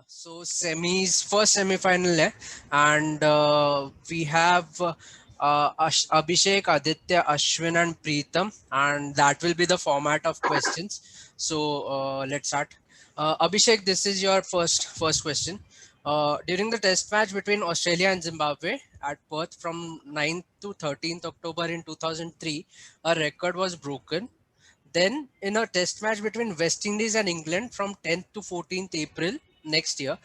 So semis, first semi-final hai, and we have Abhishek, Aditya, Ashwin, and Preetham, and that will be the format of questions. So let's start. Abhishek, this is your first question. During the test match between Australia and Zimbabwe at Perth from 9th to 13th October in 2003, a record was broken. Then, in a test match between West Indies and England from 10th to 14th April next year,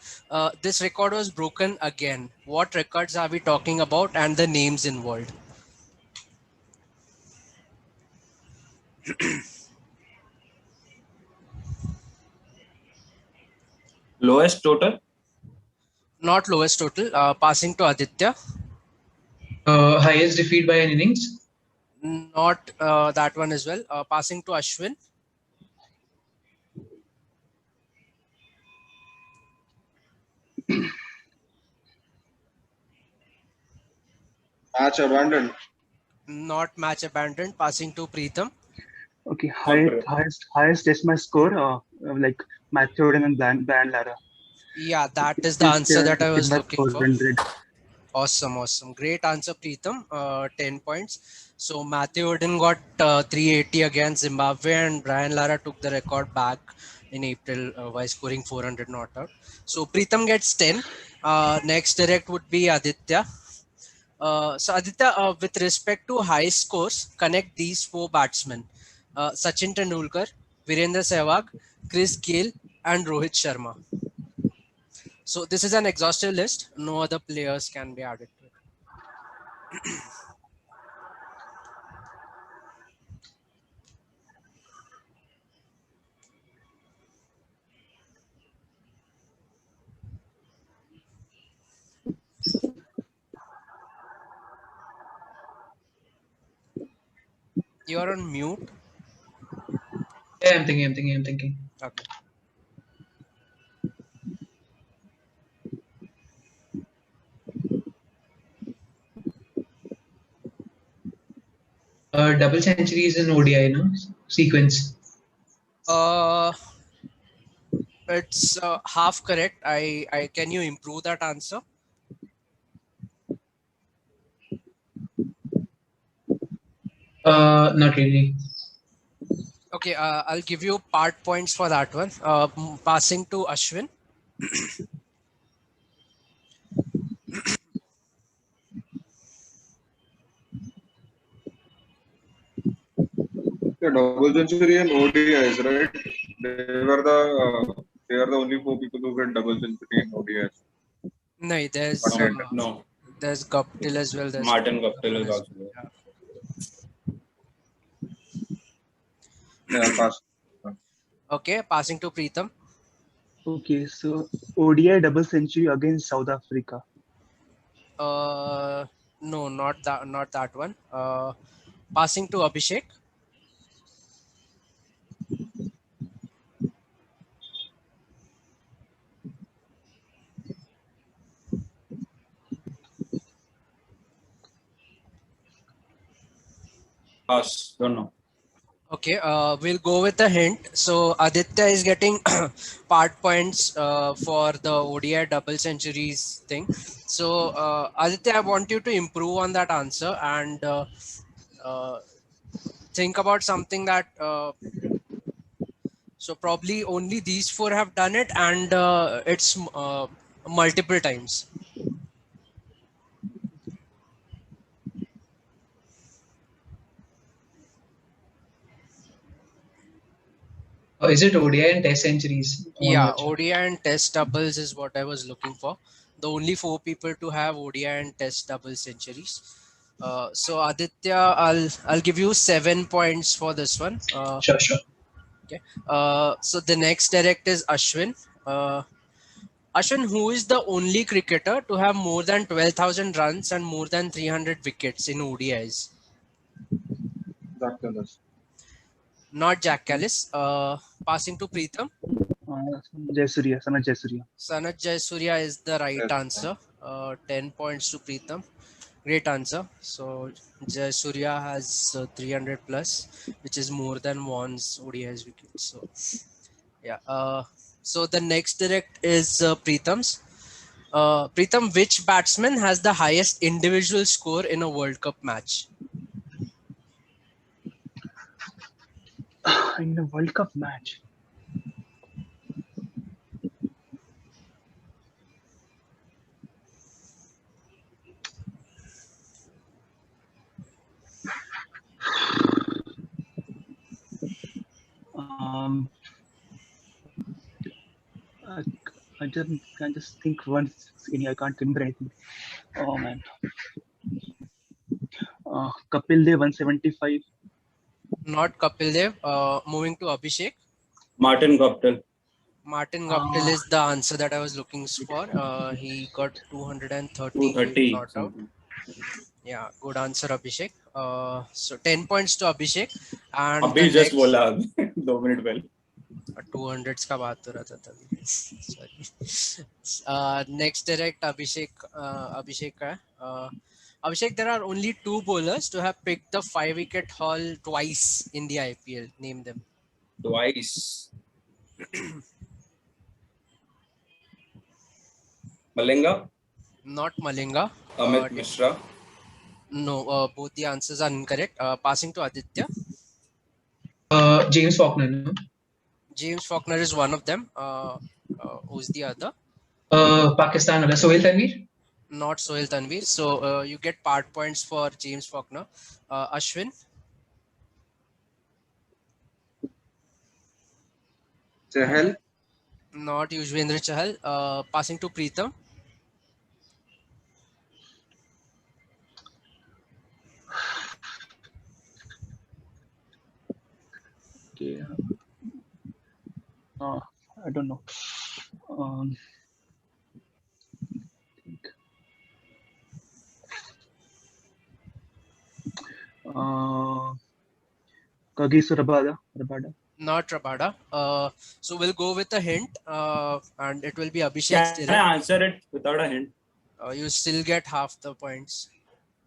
this record was broken again. What records are we talking about and the names involved? Lowest total? Not lowest total. Passing to Aditya. Highest defeat by an innings? Not that one as well. Passing to Ashwin. Match abandoned. Not match abandoned. Passing to Preetham. Okay, highest test match score, like Matthew Oden and Brian Lara. Yeah, that is the answer that I was looking for. 400. Awesome. Great answer, Preetham. 10 points. So Matthew Oden got 380 against Zimbabwe, and Brian Lara took the record back in April by scoring 400 not out. So Preetham gets 10. Next direct would be Aditya. So Aditya, with respect to high scores, connect these four batsmen: Sachin Tendulkar, Virendra Sehwag, Chris Gayle, and Rohit Sharma. So this is an exhaustive list. No other players can be added to it. You're on mute. Yeah, I'm thinking. Okay. Double centuries in ODI, no? Sequence. It's half correct. I can you improve that answer? Not really. Okay, I'll give you part points for that one. Passing to Ashwin. Yeah, double century and ODIs, right? They are the only four people who get double century in ODIs. No, there's No. There's Guptill as well. There's Martin Guptill is also there. Yeah, pass. Okay, passing to Preetham. Okay, so ODI double century against South Africa. No, not that one. Passing to Abhishek. Pass. Don't know. Okay, we'll go with a hint. So Aditya is getting part points for the ODI double centuries thing. So Aditya, I want you to improve on that answer and think about something that. So probably only these four have done it, and it's multiple times. Is it ODI and Test centuries? Yeah, ODI and Test doubles is what I was looking for. The only four people to have ODI and Test double centuries. So Aditya, I'll give you 7 points for this one. Sure. Okay. So the next direct is Ashwin. Ashwin, who is the only cricketer to have more than 12,000 runs and more than 300 wickets in ODIs? Jack Callis. Not Jack Callis. Passing to Preetham. Jayasuriya, Sanat Jayasuriya. Sanat Jayasuriya is the right Yes. answer. 10 points to Preetham. Great answer. So Jayasuriya has 300 plus, which is more than Vaughan's ODIs wickets. So yeah. So the next direct is Preetham's. Preetham, which batsman has the highest individual score in a World Cup match? In a World Cup match. I, I just think once. I can't remember anything. Oh man. Kapil Dev 175. Not Kapil Dev. Moving to Abhishek. Martin Guptill. Martin Guptill is the answer that I was looking for. He got 230 230 not out. something. Yeah, good answer, Abhishek. So 10 points to Abhishek. And अभी the just next, बोला 2 minute पहले. 200s का बात हो रहा था तभी. Sorry. Next direct Abhishek. Abhishek का. Abhishek, there are only 2 bowlers to have picked the 5-wicket haul twice in the IPL. Name them. Twice. Malinga. Not Malinga. Amit Mishra. No, both the answers are incorrect. Passing to Aditya. James Faulkner. No? James Faulkner is one of them. Who's the other? Pakistan. Sohail Tanvir. Not Sohail Tanvir. So you get part points for James Faulkner. Ashwin. Chahal. Not Yuzvendra Chahal. Passing to Preetham. Okay. I don't know. Kagiso Rabada. Not Rabada. So we'll go with a hint, and it will be Abhishek's Can direct. I answer it without a hint? You still get half the points.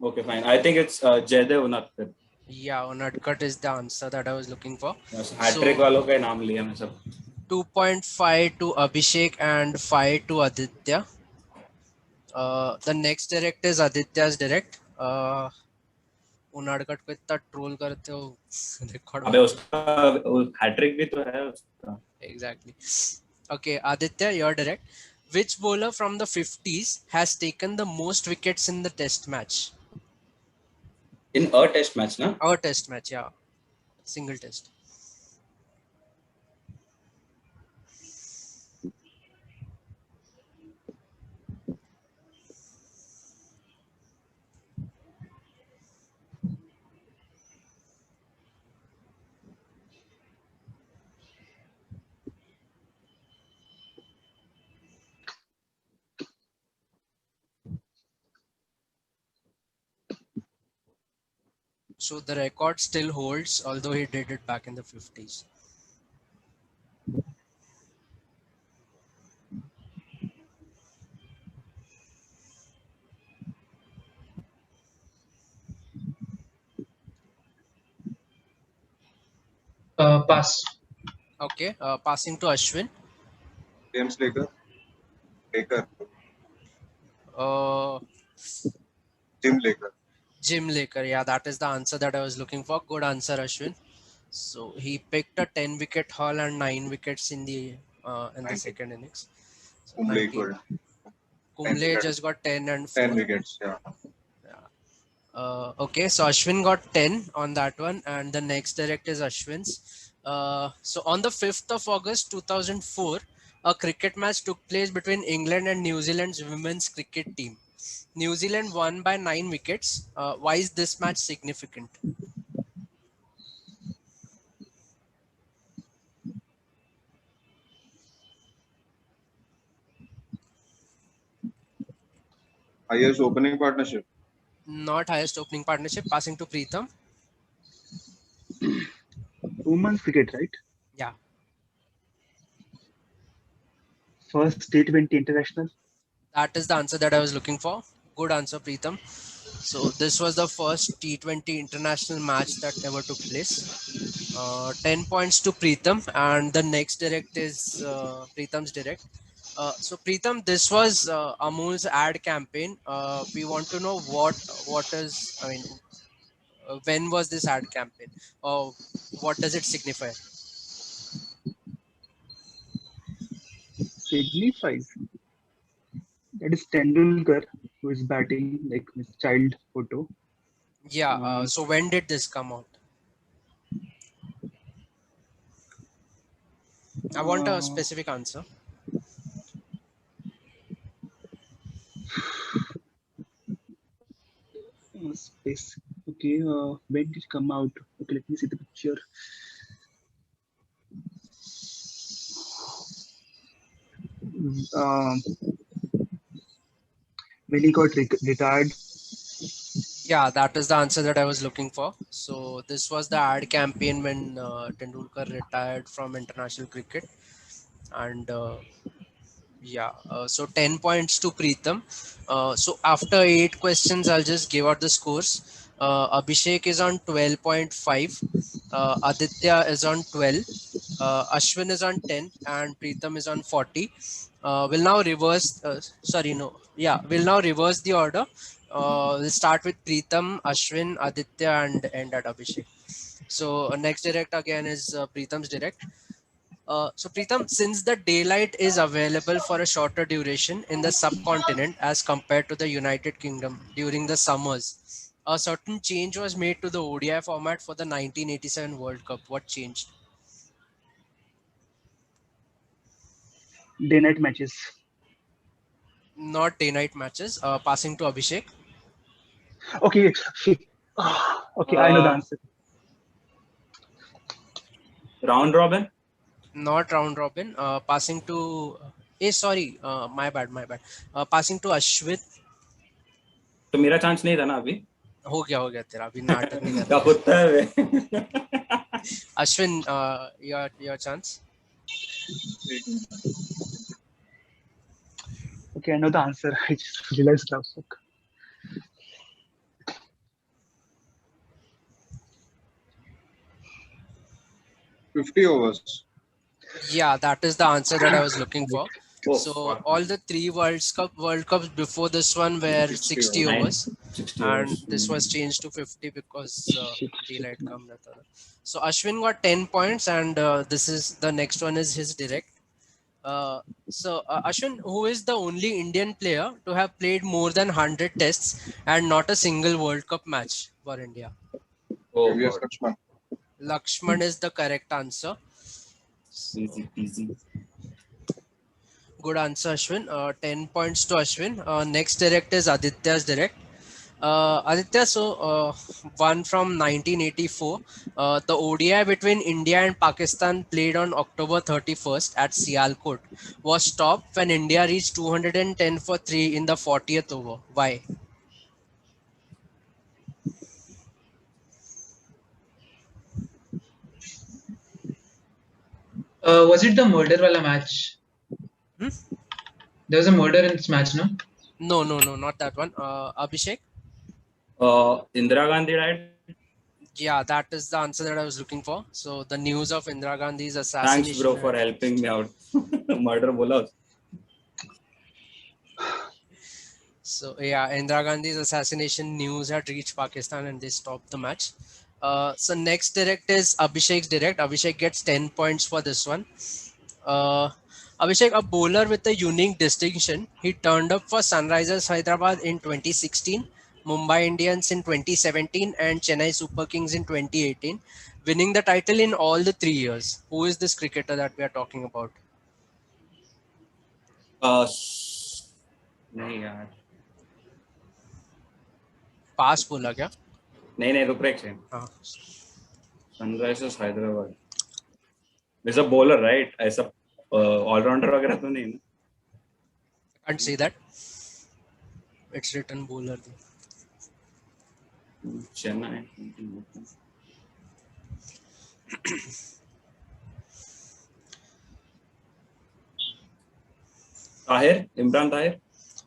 Okay, fine. I think it's Jaydev Unadkat. Yeah, Unadkat is the answer that I was looking for. Hat-trick वालों का नाम लिया मैं सब. 2.5 to Abhishek and 5 to Aditya. The next direct is Aditya's direct. Unadkat को इतना troll करते हो रिकॉर्ड. अबे उसका हैट्रिक भी तो है उसका. Exactly. Okay, Aditya, you're direct. Which bowler from the 50s has taken the most wickets in the test match? In a test match, na? Our test match, yeah. Single test. So the record still holds, although he did it back in the 50s. Pass. Okay, passing to Ashwin. James Laker. Laker. Jim Laker. Jim Laker, yeah, that is the answer that I was looking for. Good answer, Ashwin. So he picked a 10-wicket haul and 9 wickets in the second innings. So Kumble. Kumble just got 10 and 4. 10 wickets, yeah. Okay, so Ashwin got 10 on that one, and the next direct is Ashwin's. So on the 5th of August 2004, a cricket match took place between England and New Zealand's women's cricket team. New Zealand won by 9 wickets. Why is this match significant? Highest opening partnership. Not highest opening partnership. Passing to Preetham. Women's cricket, right? Yeah. First T20 international. That is the answer that I was looking for. Good answer, Preetham. So this was the first T20 international match that ever took place. 10 points to Preetham, and the next direct is Preetham's direct. So Preetham, this was Amul's ad campaign. We want to know when was this ad campaign? What does it signify? Signifies that is Tendulkar who is batting like his child photo. Yeah. So when did this come out? I want a specific answer. Space. Okay. When did it come out? Okay, let me see the picture. Um, when he got retired. Yeah, that is the answer that I was looking for. So this was the ad campaign when Tendulkar retired from international cricket, and so 10 points to Preetham. So after 8 questions, I'll just give out the scores. Abhishek is on 12.5, Aditya is on 12, Ashwin is on 10, and Preetham is on 40. We'll now reverse. We'll now reverse the order. We'll start with Preetham, Ashwin, Aditya, and end at Abhishek. So next direct again is Preetham's direct. So Preetham, since the daylight is available for a shorter duration in the subcontinent as compared to the United Kingdom during the summers, a certain change was made to the ODI format for the 1987 World Cup. What changed? Day-night matches. Not day-night matches. Passing to Abhishek. Okay. Okay, I know the answer. Round robin. Not round robin. Passing to. My bad. Passing to Ashwin. तो मेरा chance नहीं था ना अभी. हो गया तेरा अभी नाटक नहीं कर क्या रहा. कुत्ता है वे. Ashwin, your chance. Okay, I know the answer. I just realized now. 50 overs. Yeah, that is the answer that I was looking for. Oh, So fuck. all the 3 World Cups before this one were 60 overs, 60 and overs. this was changed to 50 because Shit, daylight man. come later. So Ashwin got 10 points, and this is the next one is his direct. Ashwin, who is the only Indian player to have played more than 100 tests and not a single World Cup match for India? Oh, Yes, God. Lakshman. Lakshman is the correct answer. Easy peasy. Good answer, Ashwin. 10 points to Ashwin. Next direct is Aditya's direct. Aditya, one from 1984. The ODI between India and Pakistan played on October 31st at Sialkot was stopped when India reached 210 for 3 in the 40th over. Why? Was it the murder wala match? Hmm? There was a murder in this match, no? No, not that one. Abhishek? Indira Gandhi died. Yeah, that is the answer that I was looking for. So the news of Indira Gandhi's assassination. Thanks, bro, for helping me out. Murder bola. So yeah, Indira Gandhi's assassination news had reached Pakistan and they stopped the match. So next direct is Abhishek's direct. Abhishek gets 10 points for this one. Abhishek, a bowler with a unique distinction. He turned up for Sunrisers Hyderabad in 2016, Mumbai Indians in 2017, and Chennai Super Kings in 2018, winning the title in all the 3 years. Who is this cricketer that we are talking about? नहीं यार. पास बोला क्या? नहीं रुक रहे हैं. हाँ. Sunrisers Hyderabad. There's a bowler, right? ऐसा all-rounder वगैरह तो नहीं ना? I can't say that. It's written bowler. Chennai. Tahir, Imran Tahir.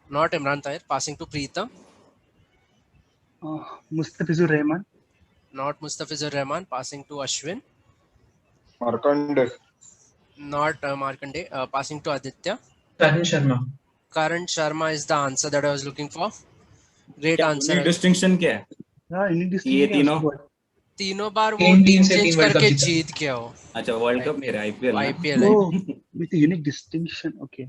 Not Imran Tahir. Passing to Preetham. Mustafizur Rahman. Not Mustafizur Rahman. Passing to Ashwin. Markande. Not Markande. Passing to Aditya. Karan Sharma. Karan Sharma is the answer that I was looking for. Great क्या answer. Distinction क्या है? हाँ, इन्हीं ये district में तीनों? उसको बोल- तीनों बार वो तीन टीम से चेंज तीन वर्ल्ड कप करके जीता। जीत गया हो। अच्छा वर्ल्ड कप नहीं आईपीएल IPL है। Oh, with a unique distinction. Okay.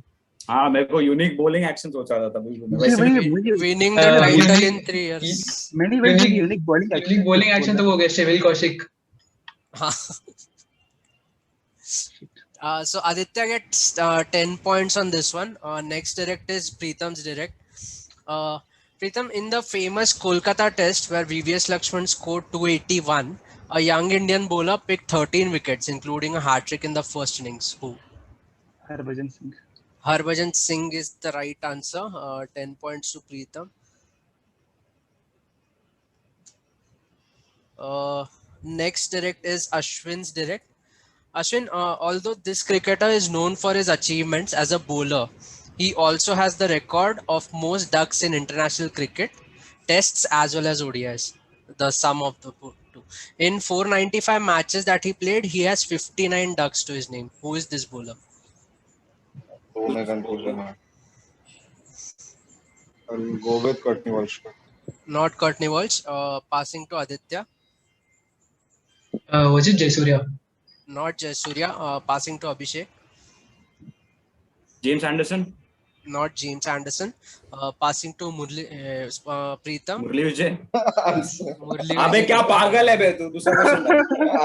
हाँ मेरे को यूनिक बॉलिंग एक्शन सोचा था तभी मुझे वैसे वही भी मुझे Winning the unique- title in 3 years. मैंने वही Unique- unique bowling unique bowling action तो वो हो गया शेविल कौशिक। हाँ. So Aditya gets 10 points on this one. Next direct is Preetham's direct. Preetham, in the famous Kolkata test where VVS Lakshman scored 281, a young Indian bowler picked 13 wickets, including a hat-trick in the first innings. Who? Harbhajan Singh. Harbhajan Singh is the right answer. 10 points to Preetham. Next direct is Ashwin's direct. Ashwin, although this cricketer is known for his achievements as a bowler, he also has the record of most ducks in international cricket, tests as well as ODIs, the sum of the two. In 495 matches that he played, he has 59 ducks to his name. Who is this bowler? Oh, मैं confusion है. I'll go with Courtney Walsh. Not Courtney Walsh. Passing to Aditya. Was it Jayasuriya? Not Jayasuriya. Passing to Abhishek. James Anderson. Not James Anderson. Passing to Preetham. Murali Vijay. Murli अबे Vijay. क्या पागल है बे तू? दूसरा question डाल.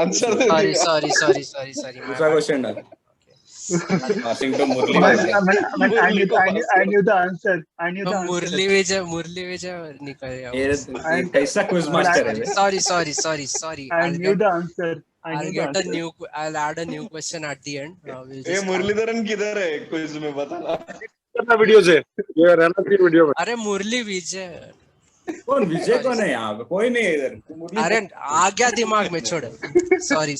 Answer दे Sorry, दिया. sorry. My दूसरा bad. क्वेश्चन डाल. Passing to Murali I Vijay. knew the answer. I knew the answer. Murli Vijay निकल गया. ये कैसा क्विज मास्टर है बे? Sorry. I knew the ansर. I'll add a new question at the end. We'll ये just Muraleedharan किधर है क्विज में बताना. करना वीडियो से ये रहना थी वीडियो में. अरे मुरली विजय. कौन विजय कौन है यहाँ पे? कोई नहीं है इधर. तू मुरली अरे आ गया दिमाग में, छोड़. Sorry.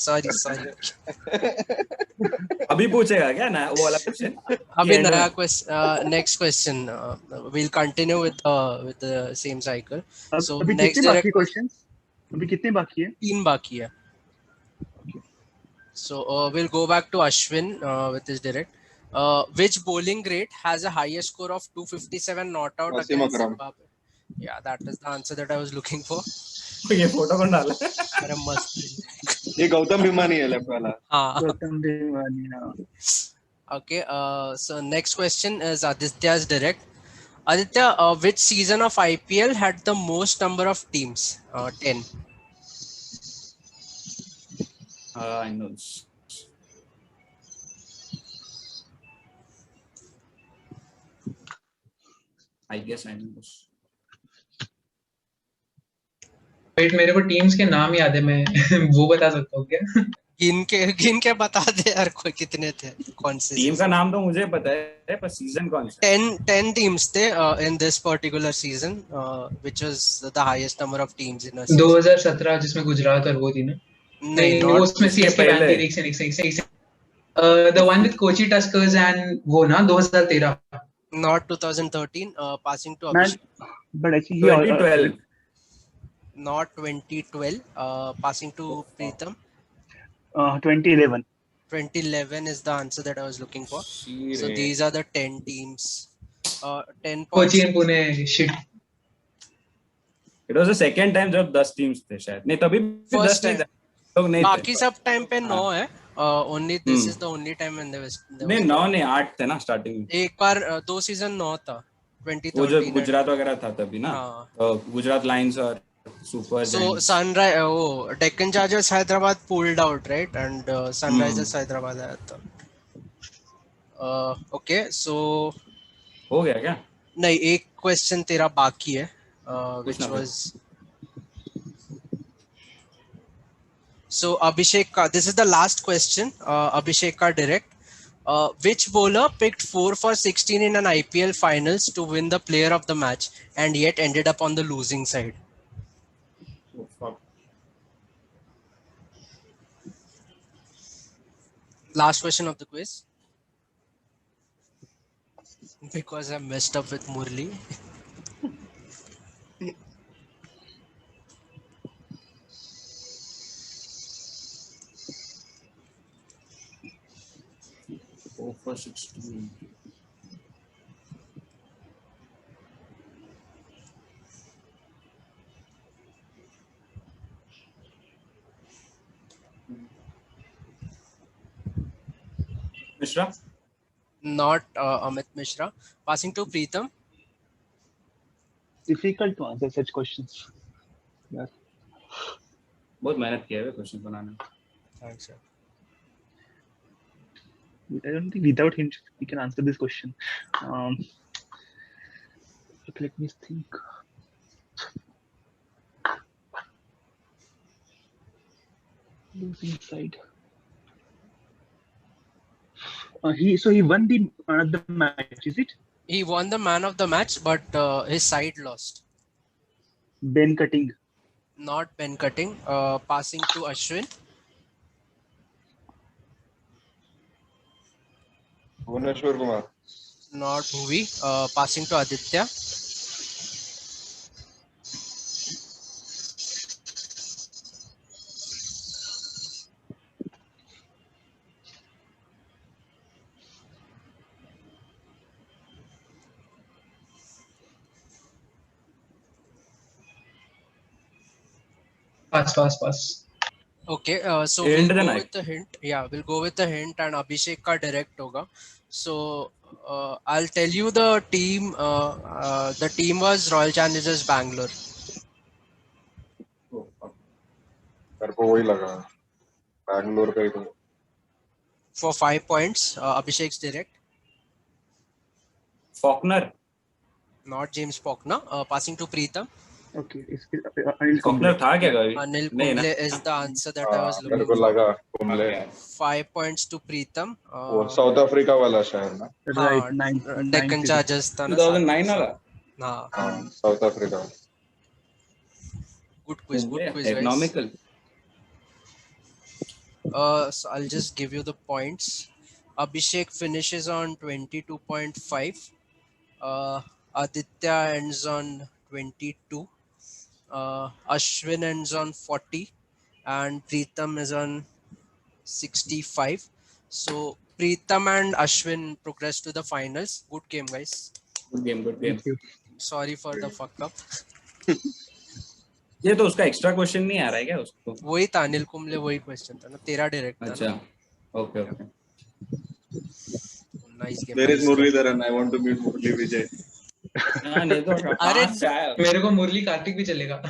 अभी पूछेगा क्या ना वो वाला क्वेश्चन? अभी नया question. Next question. We'll continue with the same cycle. So अभी next कितने बाकी direct क्वेश्चंस? अभी कितने बाकी है? 3 बाकी है. So we'll go back to Ashwin with his direct. Which bowling great has a highest score of 257 not out Wasim against Akram. Zimbabwe? Yeah, that is the answer that I was looking for. ये photo कौन डाला? अरे मस्त. ये गौतम भीमानी है left वाला. हाँ. गौतम देवानी. Okay. So next question is Aditya's direct. Aditya, which season of IPL had the most number of teams? 10. I know this. I guess I know this. Wait मेरे को टीम्स के नाम याद है, मैं वो बता सकता हूँ क्या? गिन के बता दे यार, कोई कितने थे, कौन से टीम का नाम तो मुझे पता है पर सीजन कौन सा? 10 teams थे in this particular season, which was the highest number of teams in a season. 2017 जिसमें गुजरात और वो थी ना? नहीं, वो not उसमें सीएसके पहले। बैन थी. एक से the one with Kochi Tuskers and वो ना 2013. not 2013. Passing to Man, Abhishek. but actually 2012. Not 2012. Passing to Preetham. 2011. 2011 is the answer that I was looking for. So Shit. these are the 10 teams. 10 points. Kochi and Pune shit. It was the second time जब 10 teams थे शायद. नहीं तभी भी First 10 नहीं time. थे. लोग नहीं बाकी थे. सब टाइम पे 9 है. Only this is the only time when there was नहीं 9 नहीं 8 थे ना स्टार्टिंग में. एक बार 2 सीजन 9 था. वो 2013 जो गुजरात वगैरह था तभी ना. हाँ. तो गुजरात लाइंस और super So Sunrise, Deccan Chargers Hyderabad pulled out, right? And Sunrisers Hyderabad आया था. Okay, so हो गया क्या? नहीं, एक क्वेश्चन तेरा बाकी है, which पूछना was so Abhishek ka, this is the last question. Abhishek ka direct. Which bowler picked 4 for 16 in an IPL finals to win the player of the match and yet ended up on the losing side? Oh, fuck. Last question of the quiz. Because I messed up with Murli. for 16. Mishra? Not Amit Mishra. Passing to Preetham. Difficult to answer such questions. Yeah. बहुत मेहनत किया है question बनाने में. Thanks, sir. I don't think without hint we can answer this question. Okay, let me think. Losing side. He won the match, is it? He won the man of the match, but his side lost. Ben Cutting. Not Ben Cutting. Passing to Ashwin. Bhuvneshwar Kumar. Not Bhuvi. Passing to Aditya. Pass. Okay, so Hint we'll then go I- with the hint. Yeah, we'll go with the hint and Abhishek ka direct hoga. So I'll tell you the team. The team was Royal Challengers Bangalore. Oh, fuck. मेरे को वही लगा बैंगलोर का ही तो. For 5 points. Abhishek's direct. Faulkner. Not James Faulkner. Passing to Preetham. Okay, it's Anil Faulkner Kumble. था क्या कभी? Anil नहीं ना. Kumble is the answer that I was मेरे looking को for. लगा कुंबले. 5 points to Preetham. वो साउथ अफ्रीका वाला शायद ना. Right, Deccan Chargers था ना. 2009 वाला. हाँ. हाँ south Africa. Good quiz, guys. Economical. So I'll just give you the points. Abhishek finishes on 22.5. Aditya ends on 22. Ashwin ends on 40. And Preetham is on 65. So Preetham and Ashwin progress to the finals. Good game, guys. Good game. Thank you. Sorry for the fuck up. ये तो उसका extra question नहीं आ रहा है क्या उसको? वही था अनिल कुंबले, वही क्वेश्चन था ना, तेरा डायरेक्ट था. अच्छा. Okay. Nice game. There is Muralidharan. I want to meet Murali Vijay. हाँ नहीं तो अरे मेरे को मुरली कार्तिक भी चलेगा.